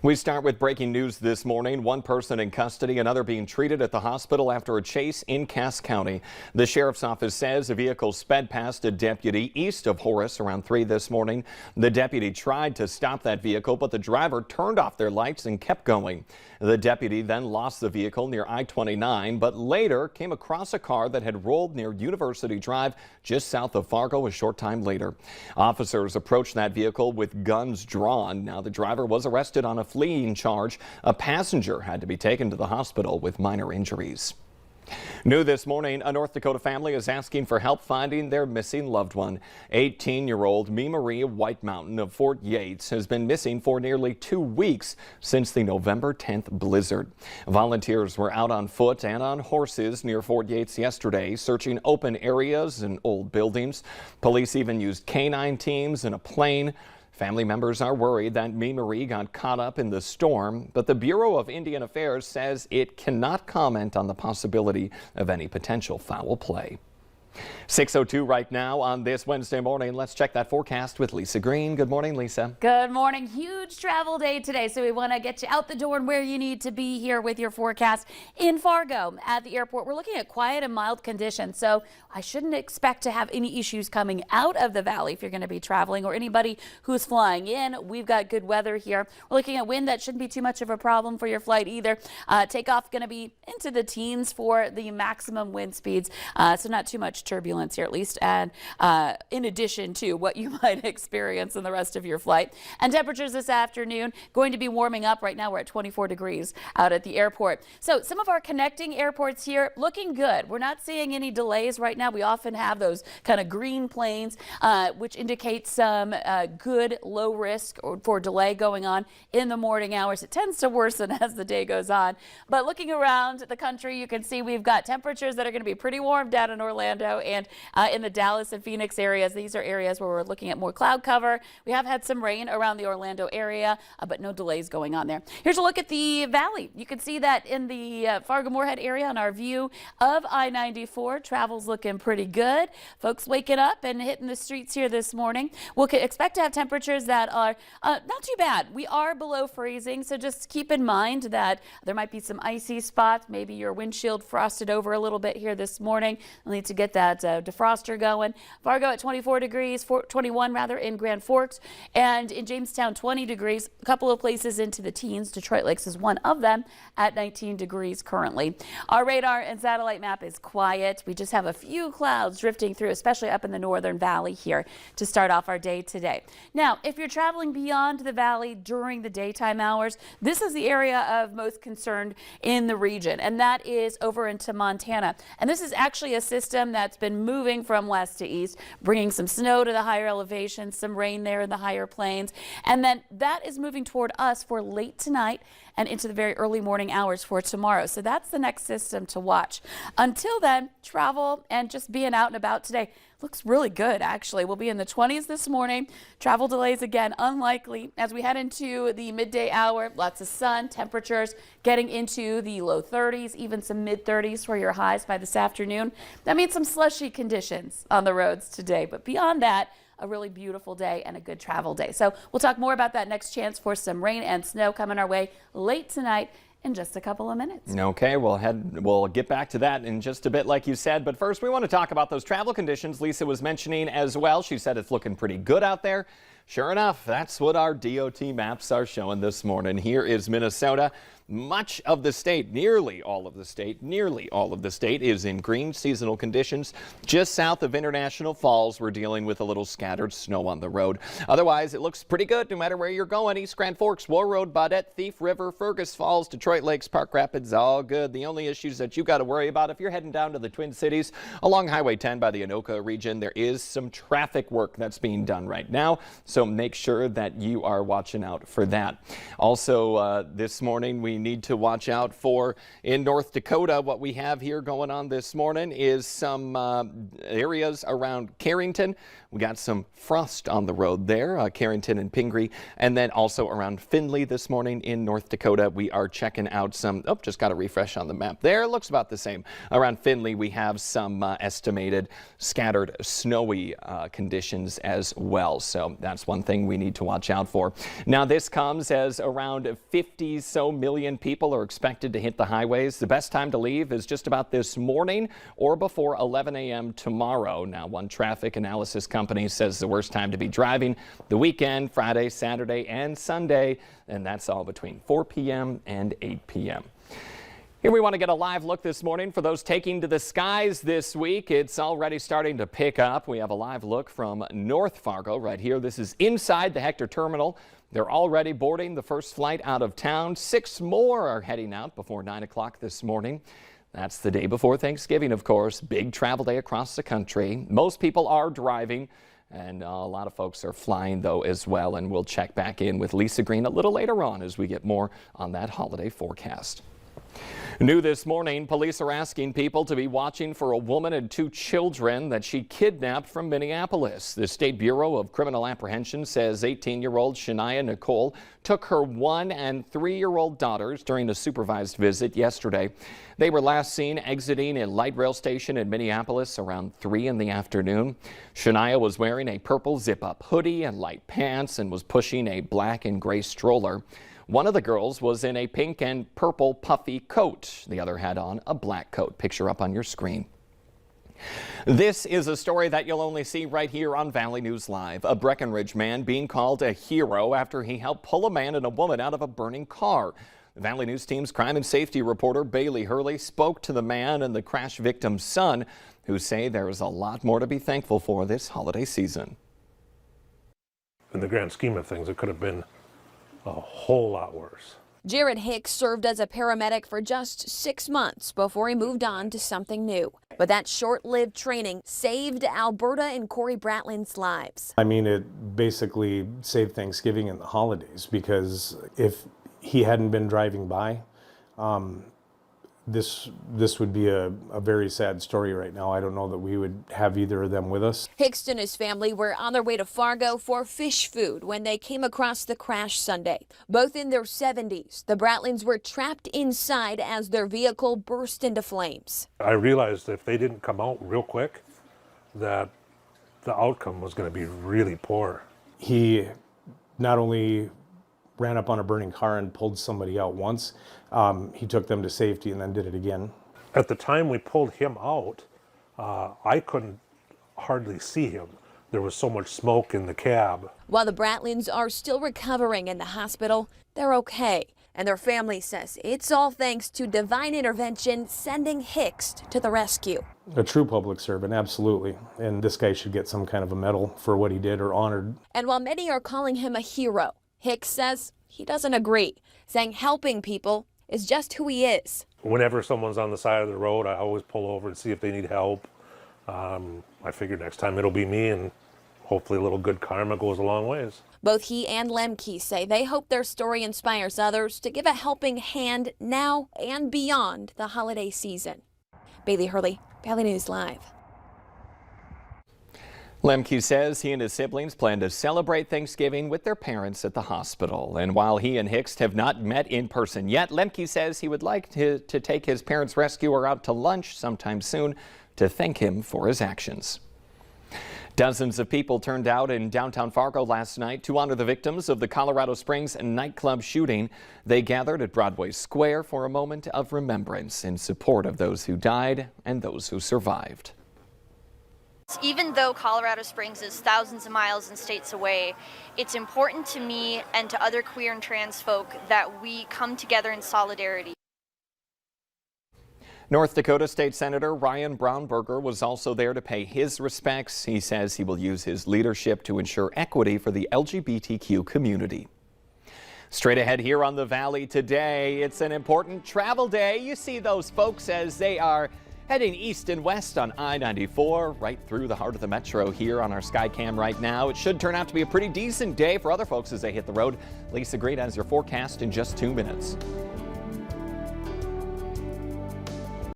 We start with breaking news this morning. One person in custody, another being treated at the hospital after a chase in Cass County. The sheriff's office says a vehicle sped past a deputy east of Horace around 3 this morning. The deputy tried to stop that vehicle, but the driver turned off their lights and kept going. The deputy then lost the vehicle near I-29, but later came across a car that had rolled near University Drive just south of Fargo a short time later. Officers approached that vehicle with guns drawn. Now the driver was arrested on a fleeing charge. A passenger had to be taken to the hospital with minor injuries. New this morning, a North Dakota family is asking for help finding their missing loved one. 18-year-old Me Marie White Mountain of Fort Yates has been missing for nearly 2 weeks since the November 10th blizzard. Volunteers were out on foot and on horses near Fort Yates yesterday, searching open areas and old buildings. Police even used canine teams and a plane. Family members are worried that Me Marie got caught up in the storm, but the Bureau of Indian Affairs says it cannot comment on the possibility of any potential foul play. 6:02 right now on this Wednesday morning. Let's check that forecast with Lisa Green. Good morning, Lisa. Good morning. Huge travel day today, so we want to get you out the door and where you need to be here with your forecast. In Fargo at the airport, we're looking at quiet and mild conditions, so I shouldn't expect to have any issues coming out of the valley if you're going to be traveling, or anybody who's flying in. We've got good weather here. We're looking at wind that shouldn't be too much of a problem for your flight either. Takeoff going to be into the teens for the maximum wind speeds, so not too much turbulence here at least, and in addition to what you might experience in the rest of your flight. And temperatures this afternoon going to be warming up. Right now we're at 24 degrees out at the airport. So some of our connecting airports here looking good. We're not seeing any delays right now. We often have those kind of green planes, which indicate some good low risk for delay going on in the morning hours. It tends to worsen as the day goes on. But looking around the country, you can see we've got temperatures that are going to be pretty warm down in Orlando and in the Dallas and Phoenix areas. These are areas where we're looking at more cloud cover. We have had some rain around the Orlando area, but no delays going on there. Here's a look at the valley. You can see that in the Fargo-Moorhead area on our view of I-94. Travel's looking pretty good. Folks waking up and hitting the streets here this morning. We'll expect to have temperatures that are not too bad. We are below freezing, so just keep in mind that there might be some icy spots. Maybe your windshield frosted over a little bit here this morning. You'll need to get that defroster going. Fargo at 24 degrees, 21 rather in Grand Forks, and in Jamestown 20 degrees. A couple of places into the teens. Detroit Lakes is one of them at 19 degrees currently. Our radar and satellite map is quiet. We just have a few clouds drifting through, especially up in the northern valley here to start off our day today. Now, if you're traveling beyond the valley during the daytime hours, this is the area of most concern in the region, and that is over into Montana. And this is actually a system that's been moving from west to east, bringing some snow to the higher elevations, some rain there in the higher plains, and then that is moving toward us for late tonight and into the very early morning hours for tomorrow. So that's the next system to watch. Until then, travel and just being out and about today looks really good, actually. We'll be in the 20s this morning. Travel delays, again, unlikely. As we head into the midday hour, lots of sun, temperatures getting into the low 30s, even some mid 30s for your highs by this afternoon. That means some slushy conditions on the roads today. But beyond that, a really beautiful day and a good travel day. So we'll talk more about that next chance for some rain and snow coming our way late tonight in just a couple of minutes. Okay, we'll get back to that in just a bit, like you said. But first, we want to talk about those travel conditions Lisa was mentioning as well. She said it's looking pretty good out there. Sure enough, that's what our DOT maps are showing this morning. Here is Minnesota. Much of the state, nearly all of the state is in green seasonal conditions. Just south of International Falls, we're dealing with a little scattered snow on the road. Otherwise, it looks pretty good no matter where you're going. East Grand Forks, War Road, Baudette, Thief River, Fergus Falls, Detroit Lakes, Park Rapids, all good. The only issues that you got to worry about if you're heading down to the Twin Cities along Highway 10 by the Anoka region, there is some traffic work that's being done right now. So make sure that you are watching out for that. Also, this morning, we need to watch out for in North Dakota. What we have here going on this morning is some areas around Carrington. We got some frost on the road there, Carrington and Pingree, and then also around Findlay this morning in North Dakota. We are checking out some, just got a refresh on the map there. Looks about the same. Around Findlay, we have some estimated scattered snowy conditions as well. So that's that's one thing we need to watch out for. Now, this comes as around 50 so million people are expected to hit the highways. The best time to leave is just about this morning or before 11 a.m. tomorrow. Now, one traffic analysis company says the worst time to be driving the weekend, Friday, Saturday, and Sunday, and that's all between 4 p.m. and 8 p.m. Here we want to get a live look this morning for those taking to the skies this week. It's already starting to pick up. We have a live look from North Fargo right here. This is inside the Hector Terminal. They're already boarding the first flight out of town. 6 more are heading out before 9 o'clock this morning. That's the day before Thanksgiving, of course. Big travel day across the country. Most people are driving, and a lot of folks are flying, though, as well. And we'll check back in with Lisa Green a little later on as we get more on that holiday forecast. New this morning, police are asking people to be watching for a woman and 2 children that she kidnapped from Minneapolis. The State Bureau of Criminal Apprehension says 18-year-old Shania Nicole took her 1- and 3-year-old daughters during a supervised visit yesterday. They were last seen exiting a light rail station in Minneapolis around 3 in the afternoon. Shania was wearing a purple zip-up hoodie and light pants and was pushing a black and gray stroller. One of the girls was in a pink and purple puffy coat. The other had on a black coat. Picture up on your screen. This is a story that you'll only see right here on Valley News Live. A Breckenridge man being called a hero after he helped pull a man and a woman out of a burning car. Valley News Team's crime and safety reporter Bailey Hurley spoke to the man and the crash victim's son, who say there is a lot more to be thankful for this holiday season. In the grand scheme of things, it could have been a whole lot worse. Jared Hicks served as a paramedic for just 6 months before he moved on to something new. But that short-lived training saved Alberta and Corey Bratlin's lives. I mean, it basically saved Thanksgiving and the holidays, because if he hadn't been driving by, this would be a very sad story right now. I don't know that we would have either of them with us. Hicks and his family were on their way to Fargo for fish food when they came across the crash Sunday. Both in their 70s, the Bratlins were trapped inside as their vehicle burst into flames. I realized if they didn't come out real quick, that the outcome was going to be really poor. He not only ran up on a burning car and pulled somebody out once, he took them to safety and then did it again. At the time we pulled him out, I couldn't hardly see him. There was so much smoke in the cab. While the Bratlins are still recovering in the hospital, they're okay. And their family says it's all thanks to divine intervention sending Hicks to the rescue. A true public servant, absolutely. And this guy should get some kind of a medal for what he did, or honored. And while many are calling him a hero, Hicks says he doesn't agree, saying helping people is just who he is. Whenever someone's on the side of the road, I always pull over and see if they need help. I figure next time it'll be me, and hopefully a little good karma goes a long ways. Both he and Lemke say they hope their story inspires others to give a helping hand now and beyond the holiday season. Bailey Hurley, Valley News Live. Lemke says he and his siblings plan to celebrate Thanksgiving with their parents at the hospital. And while he and Hicks have not met in person yet, Lemke says he would like to take his parents' rescuer out to lunch sometime soon to thank him for his actions. Dozens of people turned out in downtown Fargo last night to honor the victims of the Colorado Springs nightclub shooting. They gathered at Broadway Square for a moment of remembrance in support of those who died and those who survived. Even though Colorado Springs is thousands of miles and states away, it's important to me and to other queer and trans folk that we come together in solidarity. North Dakota State Senator Ryan Braunberger was also there to pay his respects. He says he will use his leadership to ensure equity for the LGBTQ community. Straight ahead here on the Valley today, it's an important travel day. You see those folks as they are heading east and west on I-94 right through the heart of the metro here on our Skycam right now. It should turn out to be a pretty decent day for other folks as they hit the road. Lisa Green has your forecast in just 2 minutes.